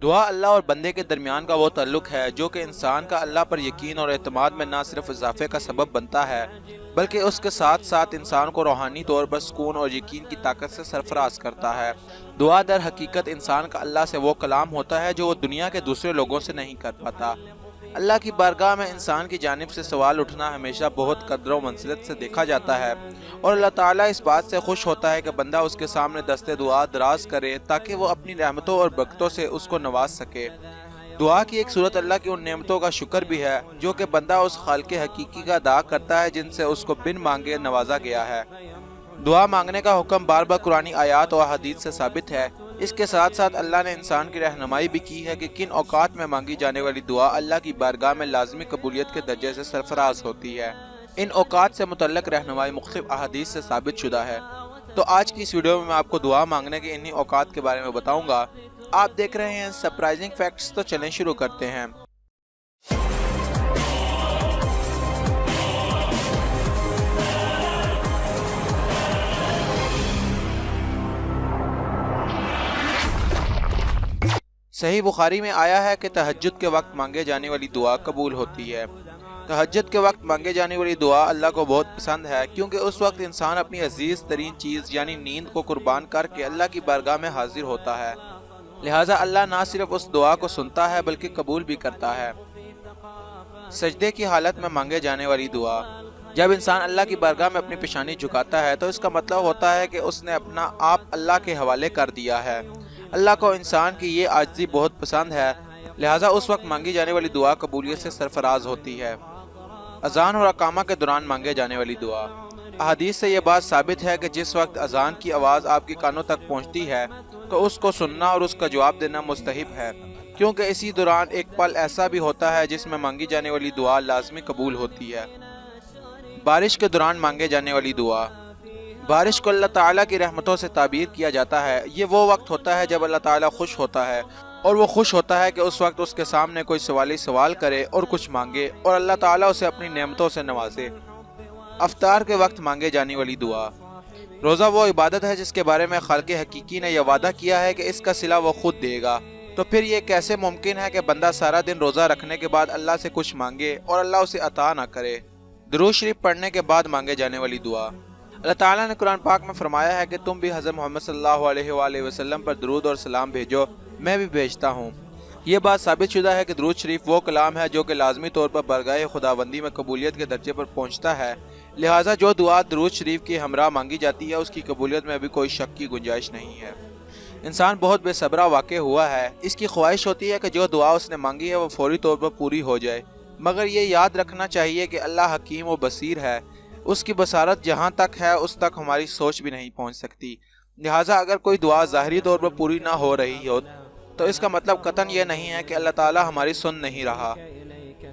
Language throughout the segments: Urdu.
دعا اللہ اور بندے کے درمیان کا وہ تعلق ہے جو کہ انسان کا اللہ پر یقین اور اعتماد میں نہ صرف اضافے کا سبب بنتا ہے بلکہ اس کے ساتھ ساتھ انسان کو روحانی طور پر سکون اور یقین کی طاقت سے سرفراز کرتا ہے۔ دعا در حقیقت انسان کا اللہ سے وہ کلام ہوتا ہے جو وہ دنیا کے دوسرے لوگوں سے نہیں کر پاتا۔ اللہ کی بارگاہ میں انسان کی جانب سے سوال اٹھنا ہمیشہ بہت قدر و منزلت سے دیکھا جاتا ہے، اور اللہ تعالیٰ اس بات سے خوش ہوتا ہے کہ بندہ اس کے سامنے دست دعا دراز کرے تاکہ وہ اپنی رحمتوں اور برکتوں سے اس کو نواز سکے۔ دعا کی ایک صورت اللہ کی ان نعمتوں کا شکر بھی ہے جو کہ بندہ اس خالق حقیقی کا ادا کرتا ہے جن سے اس کو بن مانگے نوازا گیا ہے۔ دعا مانگنے کا حکم بار بار قرآنی آیات و احادیث سے ثابت ہے۔ اس کے ساتھ ساتھ اللہ نے انسان کی رہنمائی بھی کی ہے کہ کن اوقات میں مانگی جانے والی دعا اللہ کی بارگاہ میں لازمی قبولیت کے درجے سے سرفراز ہوتی ہے۔ ان اوقات سے متعلق رہنمائی مختلف احادیث سے ثابت شدہ ہے۔ تو آج کی اس ویڈیو میں آپ کو دعا مانگنے کے انہی اوقات کے بارے میں بتاؤں گا۔ آپ دیکھ رہے ہیں سرپرائزنگ فیکٹس، تو چلیں شروع کرتے ہیں۔ صحیح بخاری میں آیا ہے کہ تہجد کے وقت مانگے جانے والی دعا قبول ہوتی ہے۔ تہجد کے وقت مانگے جانے والی دعا اللہ کو بہت پسند ہے کیونکہ اس وقت انسان اپنی عزیز ترین چیز یعنی نیند کو قربان کر کے اللہ کی بارگاہ میں حاضر ہوتا ہے، لہٰذا اللہ نہ صرف اس دعا کو سنتا ہے بلکہ قبول بھی کرتا ہے۔ سجدے کی حالت میں مانگے جانے والی دعا: جب انسان اللہ کی بارگاہ میں اپنی پیشانی جھکاتا ہے تو اس کا مطلب ہوتا ہے کہ اس نے اپنا آپ اللہ کے حوالے کر دیا ہے۔ اللہ کو انسان کی یہ عاجزی بہت پسند ہے، لہٰذا اس وقت مانگی جانے والی دعا قبولیت سے سرفراز ہوتی ہے۔ اذان اور اقامہ کے دوران مانگے جانے والی دعا: احادیث سے یہ بات ثابت ہے کہ جس وقت اذان کی آواز آپ کے کانوں تک پہنچتی ہے تو اس کو سننا اور اس کا جواب دینا مستحب ہے، کیونکہ اسی دوران ایک پل ایسا بھی ہوتا ہے جس میں مانگی جانے والی دعا لازمی قبول ہوتی ہے۔ بارش کے دوران مانگے جانے والی دعا: بارش کو اللہ تعالیٰ کی رحمتوں سے تعبیر کیا جاتا ہے۔ یہ وہ وقت ہوتا ہے جب اللہ تعالیٰ خوش ہوتا ہے، اور وہ خوش ہوتا ہے کہ اس وقت اس کے سامنے کوئی سوالی سوال کرے اور کچھ مانگے اور اللہ تعالیٰ اسے اپنی نعمتوں سے نوازے۔ افطار کے وقت مانگے جانے والی دعا: روزہ وہ عبادت ہے جس کے بارے میں خالق حقیقی نے یہ وعدہ کیا ہے کہ اس کا صلہ وہ خود دے گا، تو پھر یہ کیسے ممکن ہے کہ بندہ سارا دن روزہ رکھنے کے بعد اللہ سے کچھ مانگے اور اللہ اسے عطا نہ کرے؟ درود شریف پڑھنے کے بعد مانگے جانے والی دعا: اللہ تعالیٰ نے قرآن پاک میں فرمایا ہے کہ تم بھی حضرت محمد صلی اللہ علیہ وآلہ وسلم پر درود اور سلام بھیجو، میں بھی بھیجتا ہوں۔ یہ بات ثابت شدہ ہے کہ درود شریف وہ کلام ہے جو کہ لازمی طور پر بارگاہ خداوندی میں قبولیت کے درجے پر پہنچتا ہے، لہٰذا جو دعا درود شریف کے ہمراہ مانگی جاتی ہے اس کی قبولیت میں ابھی کوئی شک کی گنجائش نہیں ہے۔ انسان بہت بے صبرا واقع ہوا ہے، اس کی خواہش ہوتی ہے کہ جو دعا اس نے مانگی ہے وہ فوری طور پر پوری ہو جائے، مگر یہ یاد رکھنا چاہیے کہ اللہ حکیم و بصیر ہے، اس کی بصارت جہاں تک ہے اس تک ہماری سوچ بھی نہیں پہنچ سکتی، لہٰذا اگر کوئی دعا ظاہری طور پر پوری نہ ہو رہی ہو تو اس کا مطلب قطعاً یہ نہیں ہے کہ اللہ تعالیٰ ہماری سن نہیں رہا،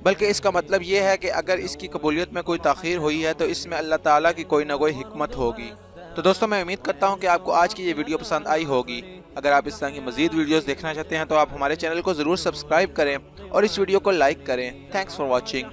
بلکہ اس کا مطلب یہ ہے کہ اگر اس کی قبولیت میں کوئی تاخیر ہوئی ہے تو اس میں اللہ تعالیٰ کی کوئی نہ کوئی حکمت ہوگی۔ تو دوستو، میں امید کرتا ہوں کہ آپ کو آج کی یہ ویڈیو پسند آئی ہوگی۔ اگر آپ اس طرح کی مزید ویڈیوز دیکھنا چاہتے ہیں تو آپ ہمارے چینل کو ضرور سبسکرائب کریں اور اس ویڈیو کو لائک کریں۔ Thanks for watching.